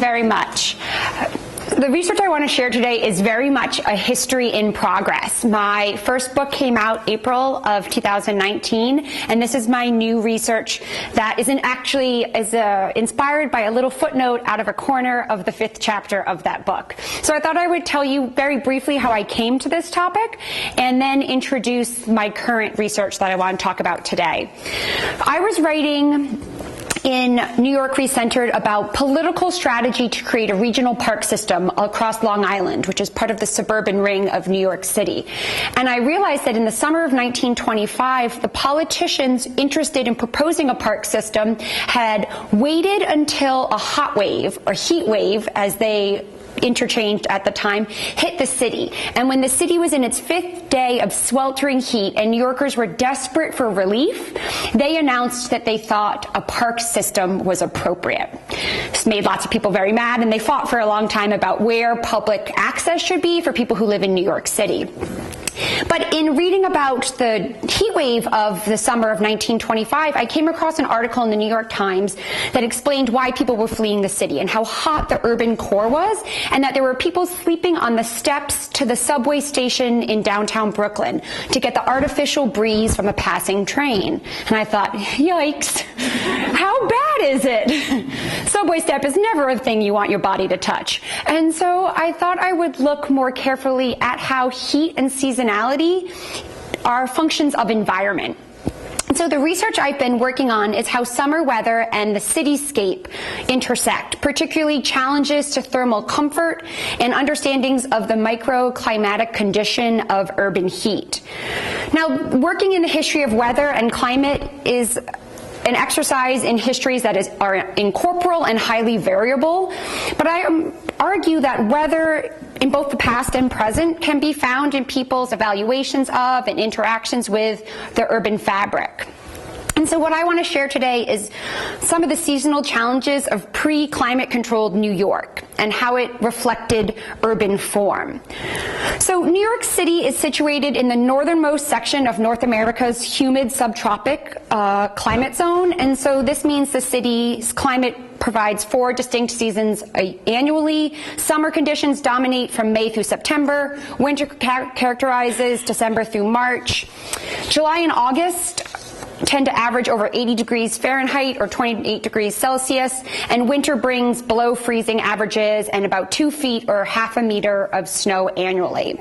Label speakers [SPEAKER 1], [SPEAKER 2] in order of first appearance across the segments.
[SPEAKER 1] very much. The research I want to share today is very much a history in progress. My first book came out April of 2019, and this is my new research that is inspired by a little footnote out of a corner of the 5th chapter of that book. So I thought I would tell you very briefly how I came to this topic, and then introduce my current research that I want to talk about today. I was writing in New York Re-Centered about political strategy to create a regional park system across Long Island, which is part of the suburban ring of New York City. And I realized that in the summer of 1925, the politicians interested in proposing a park system had waited until a hot wave, or heat wave, as they interchanged at the time, hit the city. And when the city was in its 5th day of sweltering heat and New Yorkers were desperate for relief, they announced that they thought a park system was appropriate. This made lots of people very mad, and they fought for a long time about where public access should be for people who live in New York City. But in reading about the heat wave of the summer of 1925, I came across an article in the New York Times that explained why people were fleeing the city and how hot the urban core was, and that there were people sleeping on the steps to the subway station in downtown Brooklyn to get the artificial breeze from a passing train. And I thought, yikes, how bad is it? Subway step is never a thing you want your body to touch. And so I thought I would look more carefully at how heat and seasonality are functions of environment. And so the research I've been working on is how summer weather and the cityscape intersect, particularly challenges to thermal comfort and understandings of the microclimatic condition of urban heat. Now, working in the history of weather and climate is an exercise in histories that are incorporeal and highly variable, but I argue that weather in both the past and present can be found in people's evaluations of and interactions with the urban fabric. And so what I want to share today is some of the seasonal challenges of pre-climate controlled New York and how it reflected urban form. So New York City is situated in the northernmost section of North America's humid subtropic climate zone, and so this means the city's climate provides 4 distinct seasons annually. Summer conditions dominate from May through September. Winter characterizes December through March. July and August tend to average over 80 degrees Fahrenheit or 28 degrees Celsius, and winter brings below freezing averages and about 2 feet or half a meter of snow annually.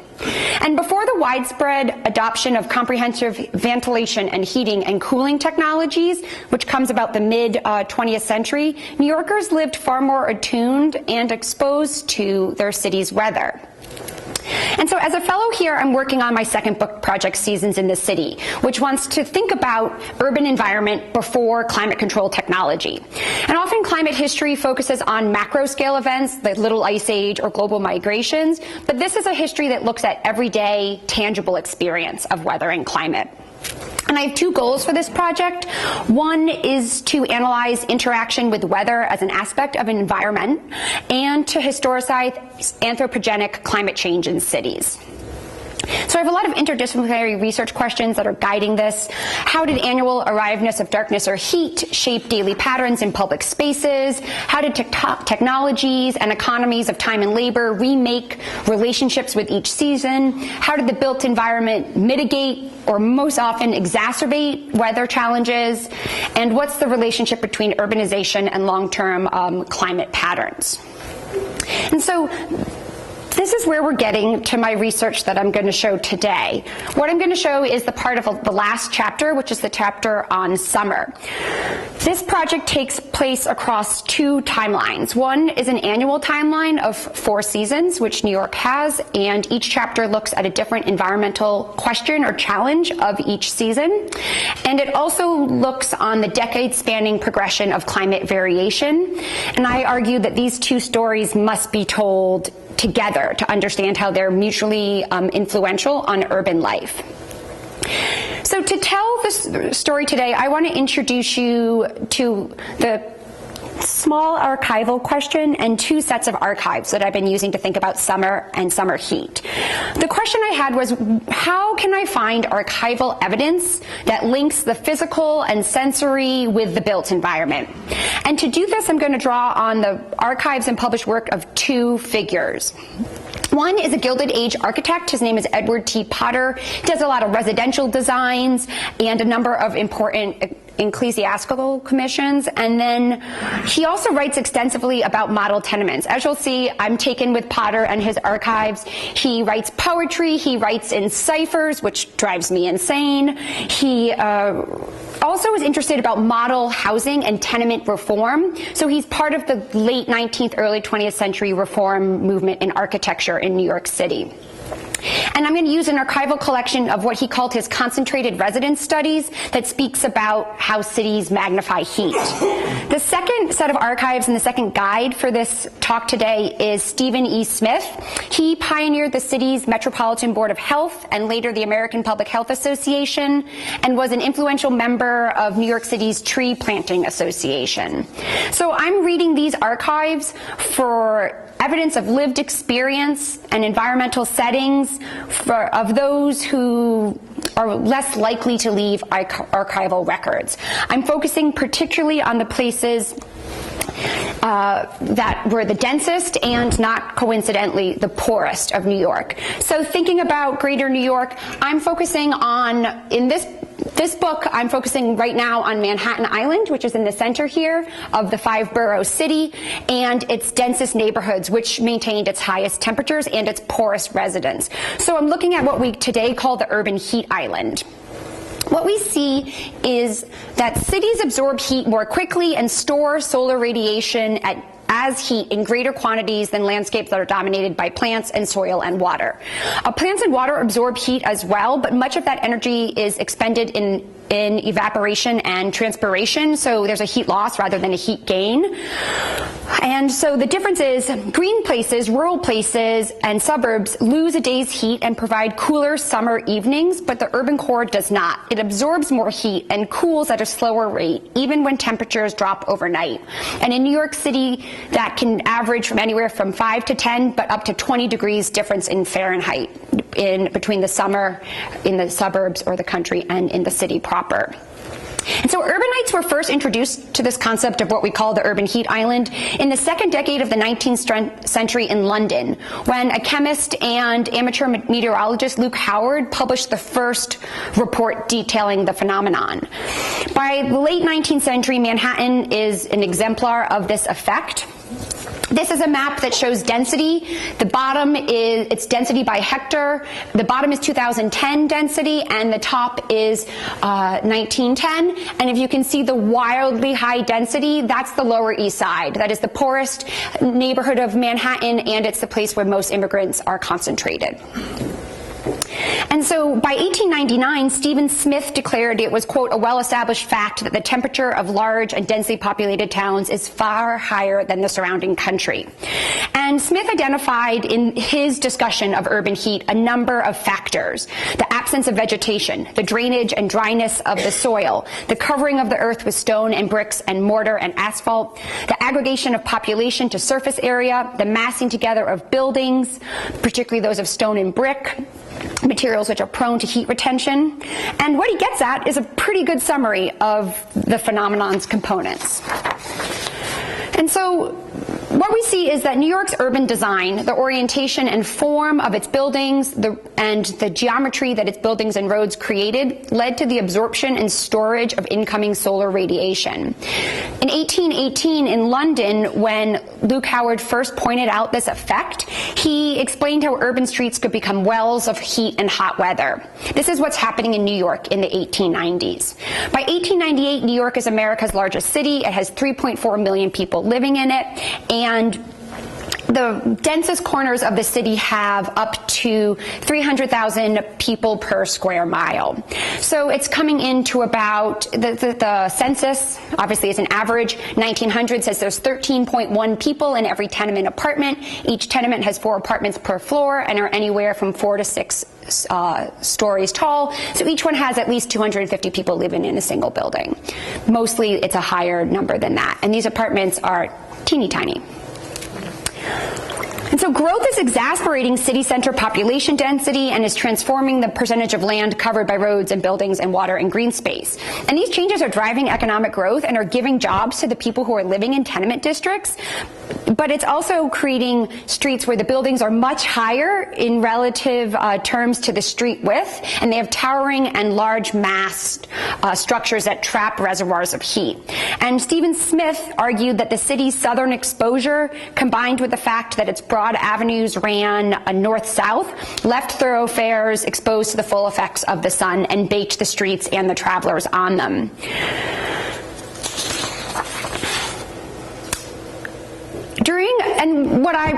[SPEAKER 1] And before the widespread adoption of comprehensive ventilation and heating and cooling technologies, which comes about the mid-20th century, New Yorkers lived far more attuned and exposed to their city's weather. And so as a fellow here, I'm working on my second book project, Seasons in the City, which wants to think about urban environment before climate control technology. And often climate history focuses on macro scale events like Little Ice Age or global migrations, but this is a history that looks at everyday, tangible experience of weather and climate. And I have 2 goals for this project. One is to analyze interaction with weather as an aspect of an environment and to historicize anthropogenic climate change in cities. So I have a lot of interdisciplinary research questions that are guiding this. How did annual arrivedness of darkness or heat shape daily patterns in public spaces? How did technologies and economies of time and labor remake relationships with each season? How did the built environment mitigate or most often exacerbate weather challenges? And what's the relationship between urbanization and long-term climate patterns? And so this is where we're getting to my research that I'm going to show today. What I'm going to show is the part of the last chapter, which is the chapter on summer. This project takes place across 2 timelines. One is an annual timeline of 4 seasons, which New York has, and each chapter looks at a different environmental question or challenge of each season. And it also looks on the decade-spanning progression of climate variation. And I argue that these 2 stories must be told together to understand how they're mutually influential on urban life. So to tell this story today, I want to introduce you to the small archival question and two sets of archives that I've been using to think about summer and summer heat. The question I had was, how can I find archival evidence that links the physical and sensory with the built environment? And to do this, I'm going to draw on the archives and published work of two figures. One is a Gilded Age architect. His name is Edward T. Potter. He does a lot of residential designs and a number of important ecclesiastical commissions. And then he also writes extensively about model tenements. As you'll see, I'm taken with Potter and his archives. He writes poetry. He writes in ciphers, which drives me insane. He also is interested about model housing and tenement reform. So he's part of the late 19th, early 20th century reform movement in architecture in New York City. And I'm going to use an archival collection of what he called his concentrated residence studies that speaks about how cities magnify heat. The second set of archives and the second guide for this talk today is Stephen E. Smith. He pioneered the city's Metropolitan Board of Health and later the American Public Health Association, and was an influential member of New York City's Tree Planting Association. So I'm reading these archives for evidence of lived experience and environmental settings of those who are less likely to leave archival records. I'm focusing particularly on the places that were the densest and, not coincidentally, the poorest of New York. So thinking about greater New York, I'm focusing on, in this book, I'm focusing right now on Manhattan Island, which is in the center here of the five-borough city, and its densest neighborhoods, which maintained its highest temperatures and its poorest residents. So I'm looking at what we today call the urban heat island. What we see is that cities absorb heat more quickly and store solar radiation as heat in greater quantities than landscapes that are dominated by plants and soil and water. Plants and water absorb heat as well, but much of that energy is expended in evaporation and transpiration, so there's a heat loss rather than a heat gain. And so the difference is green places, rural places, and suburbs lose a day's heat and provide cooler summer evenings, but the urban core does not. It absorbs more heat and cools at a slower rate, even when temperatures drop overnight. And in New York City, that can average from anywhere from 5 to 10, but up to 20 degrees difference in Fahrenheit between the summer in the suburbs or the country and in the city proper. And so urbanites were first introduced to this concept of what we call the urban heat island in the second decade of the 19th century in London, when a chemist and amateur meteorologist, Luke Howard, published the first report detailing the phenomenon. By the late 19th century, Manhattan is an exemplar of this effect. This is a map that shows density. The bottom is its density by hectare. The bottom is 2010 density, and the top is 1910. And if you can see the wildly high density, that's the Lower East Side. That is the poorest neighborhood of Manhattan, and it's the place where most immigrants are concentrated. And so by 1899, Stephen Smith declared it was, quote, a well-established fact that the temperature of large and densely populated towns is far higher than the surrounding country. And Smith identified in his discussion of urban heat a number of factors: the absence of vegetation, the drainage and dryness of the soil, the covering of the earth with stone and bricks and mortar and asphalt, the aggregation of population to surface area, the massing together of buildings, particularly those of stone and brick, materials which are prone to heat retention. And what he gets at is a pretty good summary of the phenomenon's components. And so what we see is that New York's urban design, the orientation and form of its buildings, and the geometry that its buildings and roads created, led to the absorption and storage of incoming solar radiation. In 1818 in London, when Luke Howard first pointed out this effect, he explained how urban streets could become wells of heat and hot weather. This is what's happening in New York in the 1890s. By 1898, New York is America's largest city. It has 3.4 million people living in it, and the densest corners of the city have up to 300,000 people per square mile. So it's coming into about, the census, obviously is an average, 1900 says there's 13.1 people in every tenement apartment. Each tenement has 4 apartments per floor and are anywhere from 4 to 6 stories tall. So each one has at least 250 people living in a single building. Mostly it's a higher number than that. And these apartments are teeny tiny. And so growth is exacerbating city center population density and is transforming the percentage of land covered by roads and buildings and water and green space. And these changes are driving economic growth and are giving jobs to the people who are living in tenement districts. But it's also creating streets where the buildings are much higher in relative terms to the street width, and they have towering and large massed structures that trap reservoirs of heat. And Stephen Smith argued that the city's southern exposure, combined with the fact that its broad avenues ran north-south, left thoroughfares exposed to the full effects of the sun and baked the streets and the travelers on them. And what I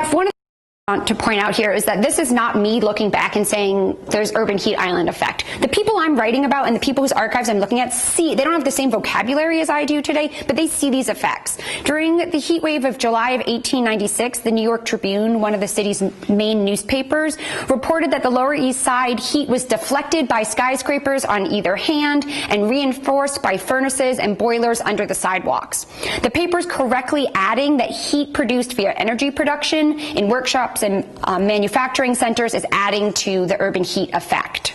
[SPEAKER 1] want to point out here is that this is not me looking back and saying there's urban heat island effect. The people I'm writing about and the people whose archives I'm looking at they don't have the same vocabulary as I do today, but they see these effects. During the heat wave of July of 1896, the New York Tribune, one of the city's main newspapers, reported that the Lower East Side heat was deflected by skyscrapers on either hand and reinforced by furnaces and boilers under the sidewalks. The paper's correctly adding that heat produced via energy production in workshops and manufacturing centers is adding to the urban heat effect.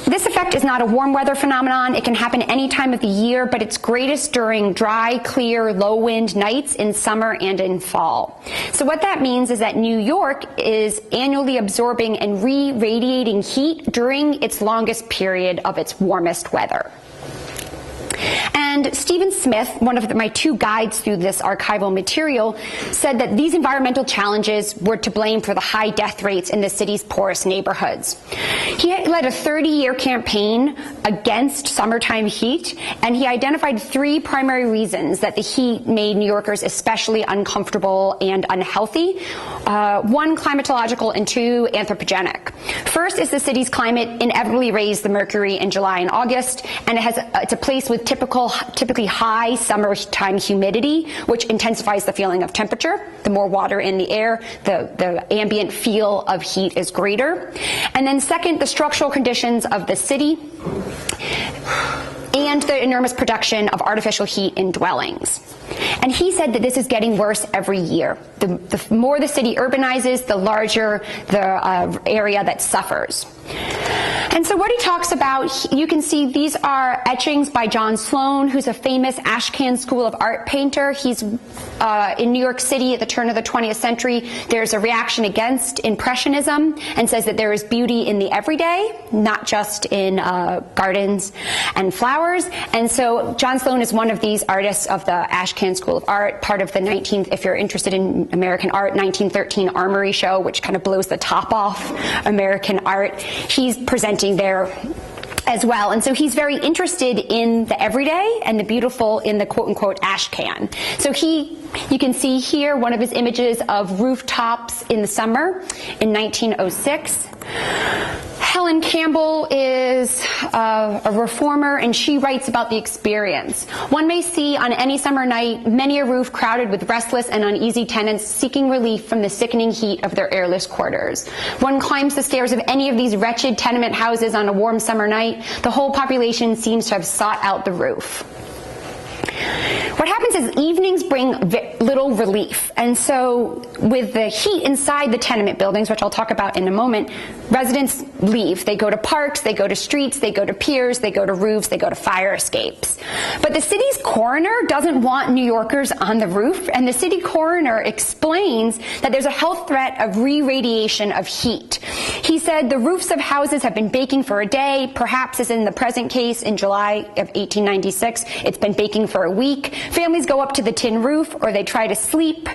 [SPEAKER 1] This effect is not a warm weather phenomenon. It can happen any time of the year, but it's greatest during dry, clear, low wind nights in summer and in fall. So what that means is that New York is annually absorbing and re-radiating heat during its longest period of its warmest weather. And Stephen Smith, one of my 2 guides through this archival material, said that these environmental challenges were to blame for the high death rates in the city's poorest neighborhoods. He led a 30-year campaign against summertime heat, and he identified 3 primary reasons that the heat made New Yorkers especially uncomfortable and unhealthy. 1, climatological, and 2, anthropogenic. First is the city's climate inevitably raised the mercury in July and August, and it's a place with typically high summertime humidity, which intensifies the feeling of temperature. The more water in the air, the ambient feel of heat is greater. And then second, the structural conditions of the city and the enormous production of artificial heat in dwellings. And he said that this is getting worse every year. The more the city urbanizes, the larger the area that suffers. And so what he talks about, you can see these are etchings by John Sloan, who's a famous Ashcan School of Art painter. He's in New York City at the turn of the 20th century. There's a reaction against Impressionism and says that there is beauty in the everyday, not just in gardens and flowers. And so John Sloan is one of these artists of the Ashcan School of Art, part of the if you're interested in American art, 1913 Armory show, which kind of blows the top off American art. He's presenting there as well. And so he's very interested in the everyday and the beautiful in the quote-unquote Ashcan. So you can see here one of his images of rooftops in the summer in 1906. Helen Campbell is a reformer, and she writes about the experience. One may see on any summer night many a roof crowded with restless and uneasy tenants seeking relief from the sickening heat of their airless quarters. One climbs the stairs of any of these wretched tenement houses on a warm summer night. The whole population seems to have sought out the roof. What happens is evenings bring little relief, and so with the heat inside the tenement buildings, which I'll talk about in a moment, residents leave. They go to parks, they go to streets, they go to piers, they go to roofs, they go to fire escapes. But the city's coroner doesn't want New Yorkers on the roof, and the city coroner explains that there's a health threat of re-radiation of heat. He said the roofs of houses have been baking for a day, perhaps as in the present case in July of 1896, it's been baking for a week. Families go up to the tin roof or they try to sleep,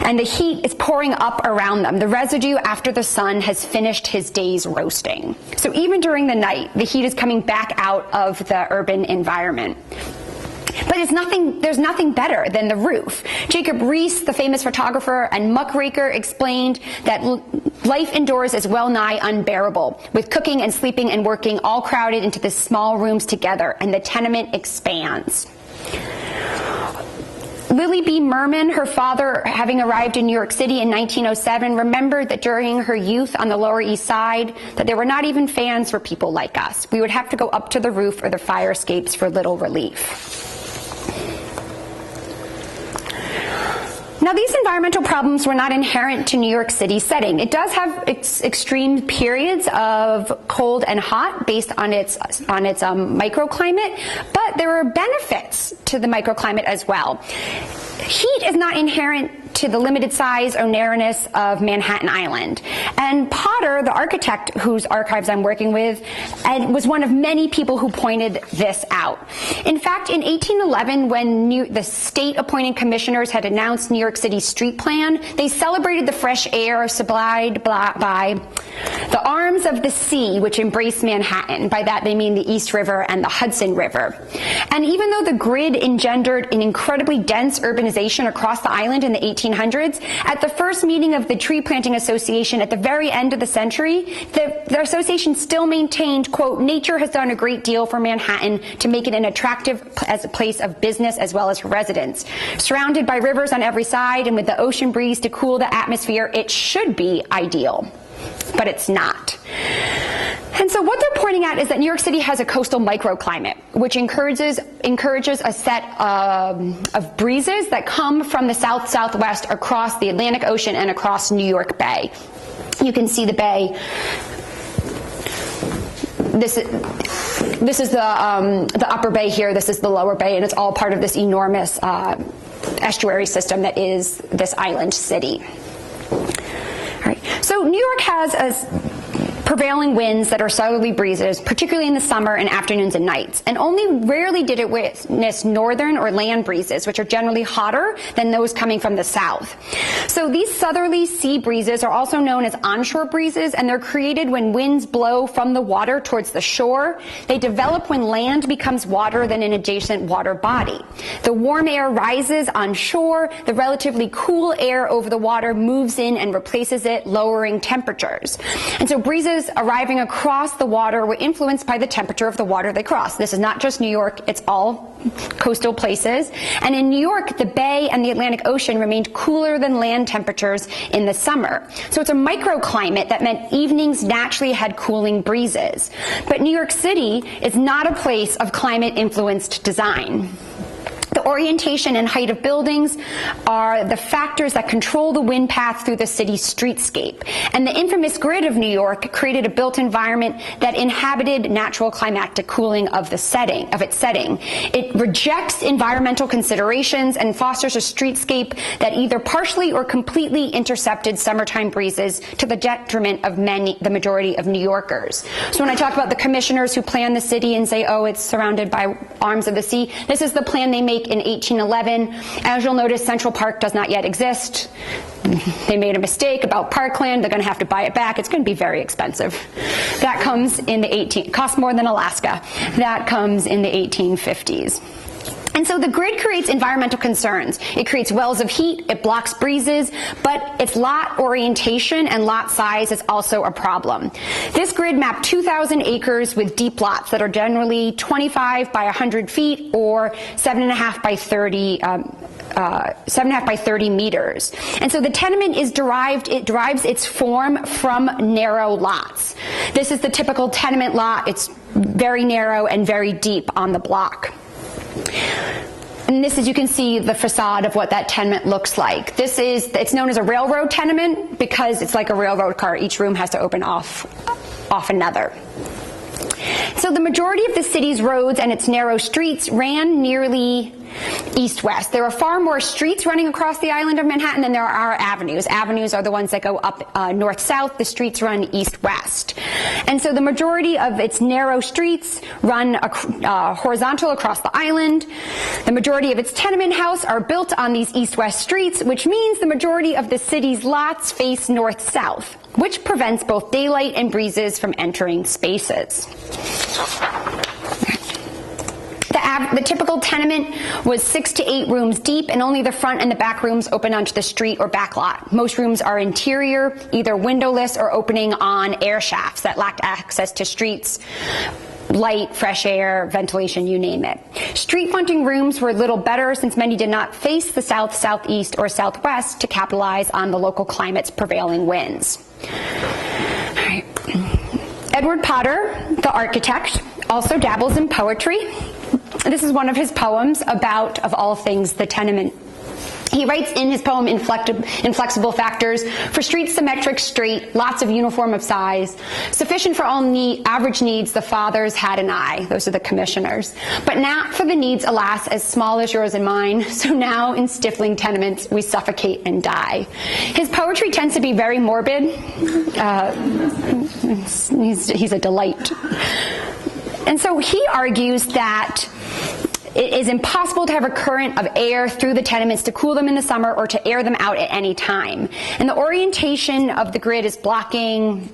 [SPEAKER 1] and the heat is pouring up around them. The residue after the sun has finished his day's roasting. So even during the night, the heat is coming back out of the urban environment. But there's nothing better than the roof. Jacob Riis, the famous photographer and muckraker, explained that life indoors is well nigh unbearable, with cooking and sleeping and working all crowded into the small rooms together, and the tenement expands. Lily B. Merman, her father, having arrived in New York City in 1907, remembered that during her youth on the Lower East Side, that there were not even fans for people like us. We would have to go up to the roof or the fire escapes for little relief. Now, these environmental problems were not inherent to New York City's setting. It does have extreme periods of cold and hot based on its microclimate, but there are benefits to the microclimate as well. Heat is not inherent to the limited size or narrowness of Manhattan Island. And Potter, the architect whose archives I'm working with, was one of many people who pointed this out. In fact, in 1811, when the state-appointed commissioners had announced New York City's street plan, they celebrated the fresh air supplied by the arms of the sea, which embraced Manhattan. By that, they mean the East River and the Hudson River. And even though the grid engendered an incredibly dense urbanization across the island in the 1800s, at the first meeting of the Tree Planting Association at the very end of the century, the association still maintained, quote, nature has done a great deal for Manhattan to make it an attractive as a place of business as well as for residents. Surrounded by rivers on every side and with the ocean breeze to cool the atmosphere, it should be ideal. But it's not. And so what they're pointing at is that New York City has a coastal microclimate, which encourages a set of breezes that come from the south-southwest across the Atlantic Ocean and across New York Bay. You can see the bay. This is the upper bay here. This is the lower bay, and it's all part of this enormous estuary system that is this island city. All right. So New York has prevailing winds that are southerly breezes, particularly in the summer and afternoons and nights. And only rarely did it witness northern or land breezes, which are generally hotter than those coming from the south. So these southerly sea breezes are also known as onshore breezes, and they're created when winds blow from the water towards the shore. They develop when land becomes water than an adjacent water body. The warm air rises on shore. The relatively cool air over the water moves in and replaces it, lowering temperatures. And so breezes arriving across the water were influenced by the temperature of the water they crossed. This is not just New York, it's all coastal places. And in New York, the bay and the Atlantic Ocean remained cooler than land temperatures in the summer. So it's a microclimate that meant evenings naturally had cooling breezes. But New York City is not a place of climate-influenced design. The orientation and height of buildings are the factors that control the wind path through the city's streetscape. And the infamous grid of New York created a built environment that inhabited natural climatic cooling of its setting. It rejects environmental considerations and fosters a streetscape that either partially or completely intercepted summertime breezes to the detriment of the majority of New Yorkers. So when I talk about the commissioners who plan the city and say, oh, it's surrounded by arms of the sea, this is the plan they make in 1811. As you'll notice, Central Park does not yet exist. They made a mistake about parkland. They're going to have to buy it back. It's going to be very expensive. That comes in the costs more than Alaska. That comes in the 1850s. And so the grid creates environmental concerns. It creates wells of heat, it blocks breezes, but its lot orientation and lot size is also a problem. This grid mapped 2,000 acres with deep lots that are generally 25 by 100 feet or 7.5 by 30 meters. And so the tenement derives its form from narrow lots. This is the typical tenement lot. It's very narrow and very deep on the block. And this is, you can see the facade of what that tenement looks like. It's known as a railroad tenement because it's like a railroad car. Each room has to open off another. So the majority of the city's roads and its narrow streets ran nearly east-west. There are far more streets running across the island of Manhattan than there are avenues. Avenues are the ones that go up north-south. The streets run east-west. And so the majority of its narrow streets run horizontal across the island. The majority of its tenement houses are built on these east-west streets, which means the majority of the city's lots face north-south, which prevents both daylight and breezes from entering spaces. The The typical tenement was 6 to 8 rooms deep, and only the front and the back rooms open onto the street or back lot. Most rooms are interior, either windowless or opening on air shafts that lacked access to streets, light, fresh air, ventilation, you name it. Street fronting rooms were little better since many did not face the south, southeast, or southwest to capitalize on the local climate's prevailing winds. All right. Edward Potter, the architect, also dabbles in poetry. This is one of his poems about, of all things, the tenement. He writes in his poem Inflexible Factors, for streets symmetric, straight, lots of uniform of size, sufficient for all average needs, the fathers had an eye. Those are the commissioners. But not for the needs, alas, as small as yours and mine. So now in stifling tenements, we suffocate and die. His poetry tends to be very morbid. He's a delight. And so he argues that it is impossible to have a current of air through the tenements to cool them in the summer or to air them out at any time. And the orientation of the grid is blocking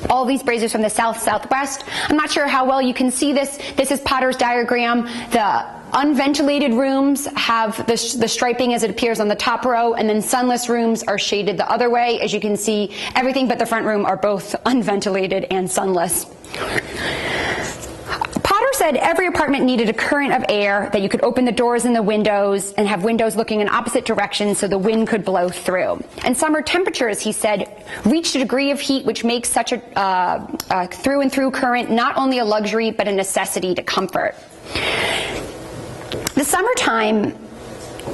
[SPEAKER 1] all these braziers from the south-southwest. I'm not sure how well you can see this. This is Potter's diagram. The unventilated rooms have the striping as it appears on the top row, and then sunless rooms are shaded the other way. As you can see, everything but the front room are both unventilated and sunless. Potter said every apartment needed a current of air, that you could open the doors and the windows and have windows looking in opposite directions so the wind could blow through. And summer temperatures, he said, reached a degree of heat which makes such a through and through current not only a luxury but a necessity to comfort. The summertime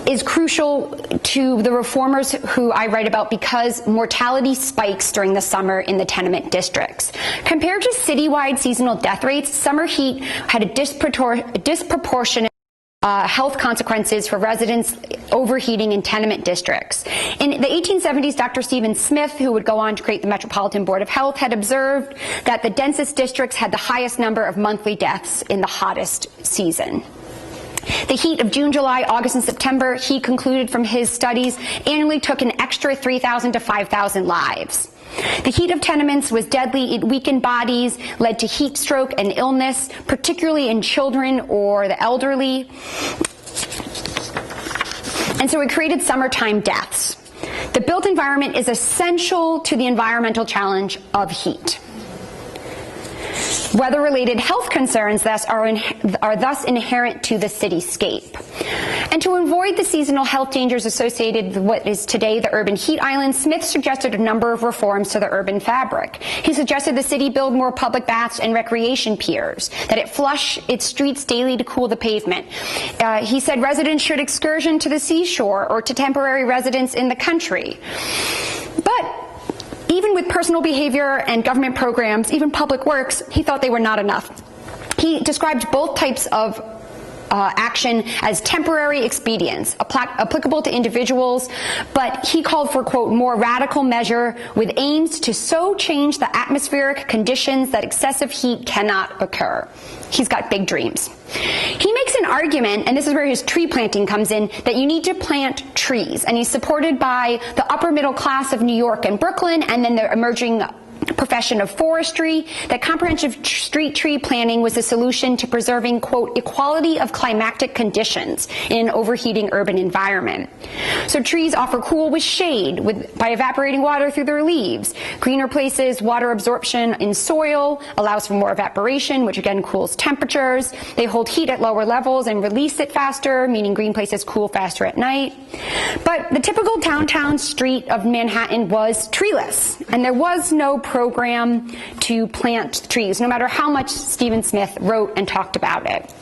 [SPEAKER 1] is crucial to the reformers who I write about because mortality spikes during the summer in the tenement districts. Compared to citywide seasonal death rates, summer heat had a disproportionate health consequences for residents overheating in tenement districts. In the 1870s, Dr. Stephen Smith, who would go on to create the Metropolitan Board of Health, had observed that the densest districts had the highest number of monthly deaths in the hottest season. The heat of June, July, August, and September, he concluded from his studies, annually took an extra 3,000 to 5,000 lives. The heat of tenements was deadly. It weakened bodies, led to heat stroke and illness, particularly in children or the elderly. And so it created summertime deaths. The built environment is essential to the environmental challenge of heat. Weather-related health concerns thus are thus inherent to the cityscape. And to avoid the seasonal health dangers associated with what is today the urban heat island, Smith suggested a number of reforms to the urban fabric. He suggested the city build more public baths and recreation piers, that it flush its streets daily to cool the pavement. He said residents should excursion to the seashore or to temporary residence in the country. But even with personal behavior and government programs, even public works, he thought they were not enough. He described both types of action as temporary expedients, applicable to individuals, but he called for, quote, more radical measure with aims to so change the atmospheric conditions that excessive heat cannot occur. He's got big dreams. He makes an argument, and this is where his tree planting comes in, that you need to plant trees, and he's supported by the upper middle class of New York and Brooklyn, and then the emerging profession of forestry, that comprehensive street tree planting was the solution to preserving, quote, equality of climatic conditions in an overheating urban environment. So trees offer cool with shade by evaporating water through their leaves. Greener places, water absorption in soil allows for more evaporation, which again cools temperatures. They hold heat at lower levels and release it faster, meaning green places cool faster at night. But the typical downtown street of Manhattan was treeless, and there was no program to plant trees, no matter how much Stephen Smith wrote and talked about it.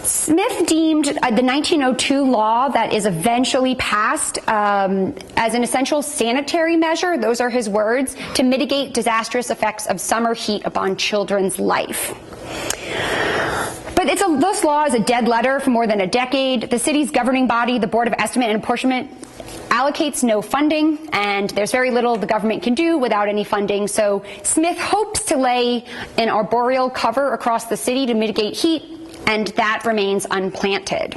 [SPEAKER 1] Smith deemed the 1902 law that is eventually passed as an essential sanitary measure, those are his words, to mitigate disastrous effects of summer heat upon children's life. But this law is a dead letter for more than a decade. The city's governing body, the Board of Estimate and Apportionment, allocates no funding, and there's very little the government can do without any funding. So Smith hopes to lay an arboreal cover across the city to mitigate heat, and that remains unplanted.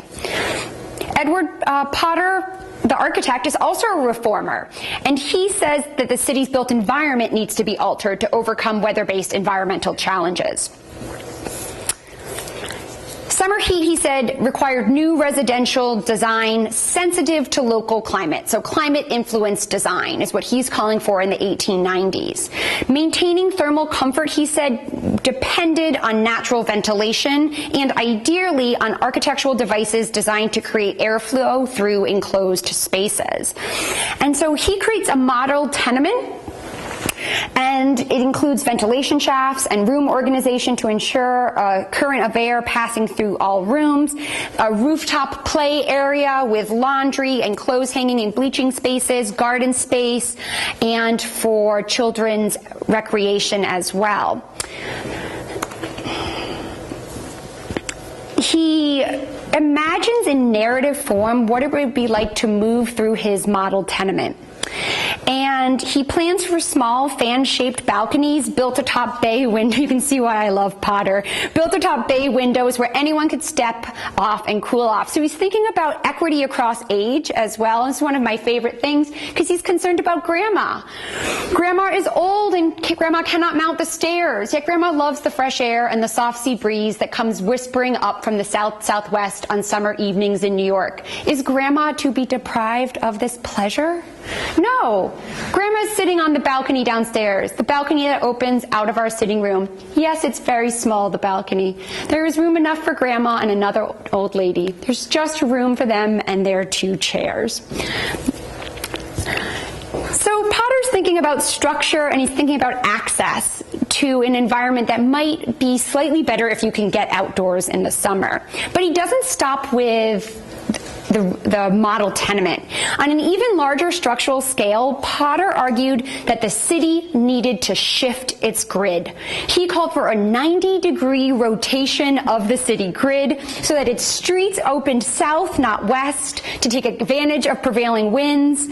[SPEAKER 1] Edward Potter, the architect, is also a reformer, and he says that the city's built environment needs to be altered to overcome weather-based environmental challenges. Summer heat, he said, required new residential design sensitive to local climate. So climate-influenced design is what he's calling for in the 1890s. Maintaining thermal comfort, he said, depended on natural ventilation and ideally on architectural devices designed to create airflow through enclosed spaces. And so he creates a model tenement, and it includes ventilation shafts and room organization to ensure a current of air passing through all rooms, a rooftop play area with laundry and clothes hanging and bleaching spaces, garden space, and for children's recreation as well. He imagines in narrative form what it would be like to move through his model tenement. And he plans for small fan-shaped balconies built atop bay windows. You can see why I love Potter. Built atop bay windows where anyone could step off and cool off. So he's thinking about equity across age as well. It's one of my favorite things because he's concerned about Grandma. Grandma is old and Grandma cannot mount the stairs. Yet Grandma loves the fresh air and the soft sea breeze that comes whispering up from the southwest on summer evenings in New York. Is Grandma to be deprived of this pleasure? No. Grandma's sitting on the balcony downstairs, the balcony that opens out of our sitting room. Yes, it's very small, the balcony. There is room enough for Grandma and another old lady. There's just room for them and their 2 chairs. So Potter's thinking about structure and he's thinking about access to an environment that might be slightly better if you can get outdoors in the summer. But he doesn't stop with the model tenement. On an even larger structural scale, Potter argued that the city needed to shift its grid. He called for a 90-degree rotation of the city grid so that its streets opened south, not west, to take advantage of prevailing winds.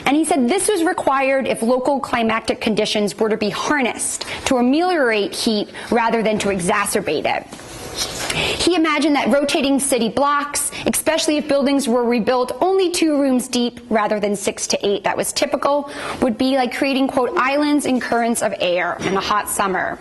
[SPEAKER 1] And he said this was required if local climatic conditions were to be harnessed to ameliorate heat rather than to exacerbate it. He imagined that rotating city blocks, especially if buildings were rebuilt only 2 rooms deep rather than 6 to 8, that was typical, would be like creating, quote, islands and currents of air in a hot summer.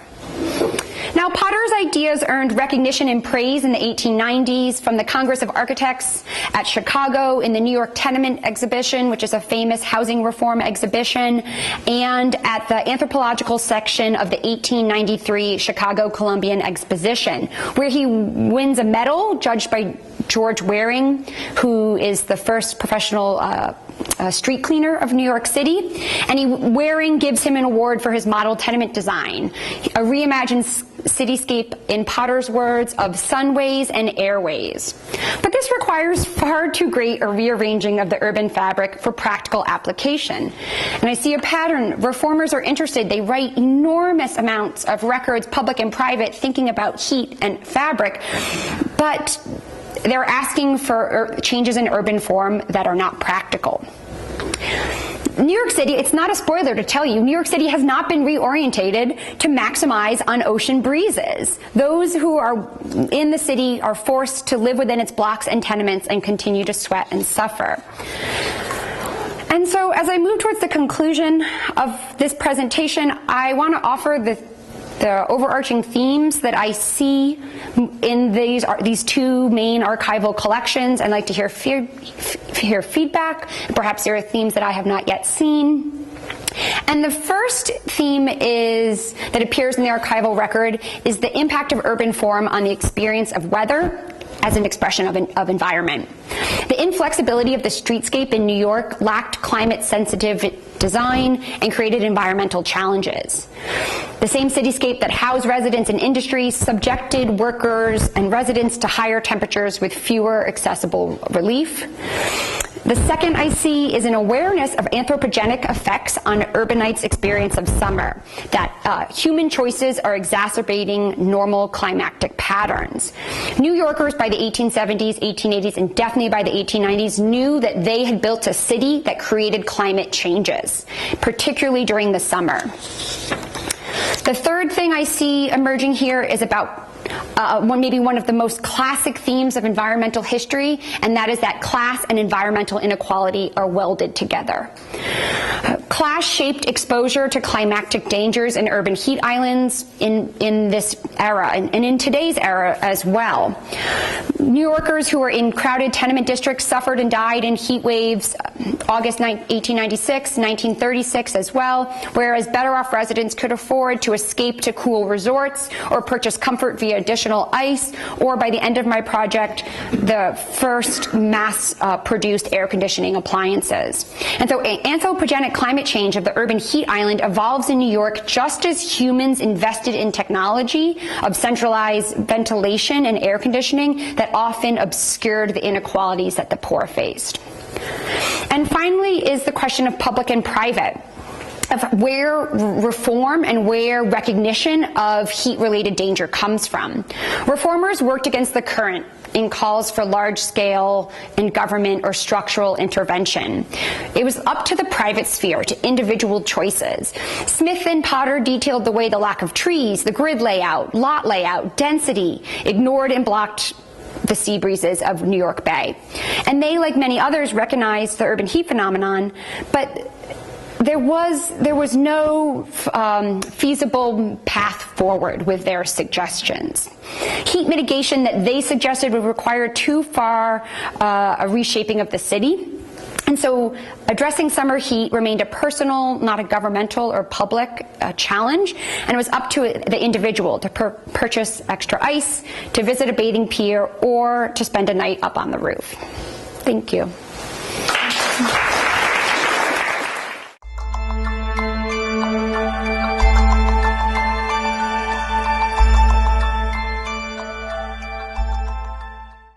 [SPEAKER 1] Now, Potter's ideas earned recognition and praise in the 1890s from the Congress of Architects at Chicago in the New York Tenement Exhibition, which is a famous housing reform exhibition, and at the anthropological section of the 1893 Chicago Columbian Exposition, where he wins a medal judged by George Waring, who is the first professional street cleaner of New York City. And Waring gives him an award for his model tenement design, a reimagined cityscape, in Potter's words, of sunways and airways. But this requires far too great a rearranging of the urban fabric for practical application. And I see a pattern. Reformers are interested. They write enormous amounts of records, public and private, thinking about heat and fabric, but they're asking for changes in urban form that are not practical. New York City, it's not a spoiler to tell you, New York City has not been reorientated to maximize on ocean breezes. Those who are in the city are forced to live within its blocks and tenements and continue to sweat and suffer. And so as I move towards the conclusion of this presentation, I want to offer the overarching themes that I see in these 2 main archival collections. I'd like to hear feedback. Perhaps there are themes that I have not yet seen. And the first theme that appears in the archival record is the impact of urban form on the experience of weather as an expression of environment. The inflexibility of the streetscape in New York lacked climate-sensitive design and created environmental challenges. The same cityscape that housed residents and industries subjected workers and residents to higher temperatures with fewer accessible relief. The second I see is an awareness of anthropogenic effects on urbanites' experience of summer, that human choices are exacerbating normal climactic patterns. New Yorkers by the 1870s, 1880s, and definitely by the 1890s knew that they had built a city that created climate changes, particularly during the summer. The third thing I see emerging here is about maybe one of the most classic themes of environmental history, and that is that class and environmental inequality are welded together. Class-shaped exposure to climactic dangers in urban heat islands in this era and in today's era as well. New Yorkers who were in crowded tenement districts suffered and died in heat waves, August 1896, 1936 as well, whereas better-off residents could afford to escape to cool resorts or purchase comfort via additional ice, or by the end of my project, the first mass-produced air conditioning appliances. And so anthropogenic climate change of the urban heat island evolves in New York just as humans invested in technology of centralized ventilation and air conditioning that often obscured the inequalities that the poor faced. And finally is the question of public and private, of where reform and where recognition of heat-related danger comes from. Reformers worked against the current in calls for large-scale and government or structural intervention. It was up to the private sphere, to individual choices. Smith and Potter detailed the way the lack of trees, the grid layout, lot layout, density, ignored and blocked the sea breezes of New York Bay. And they, like many others, recognized the urban heat phenomenon, but there was no feasible path forward with their suggestions. Heat mitigation that they suggested would require too far a reshaping of the city. And so addressing summer heat remained a personal, not a governmental or public challenge, and it was up to the individual to purchase extra ice, to visit a bathing pier, or to spend a night up on the roof. Thank you.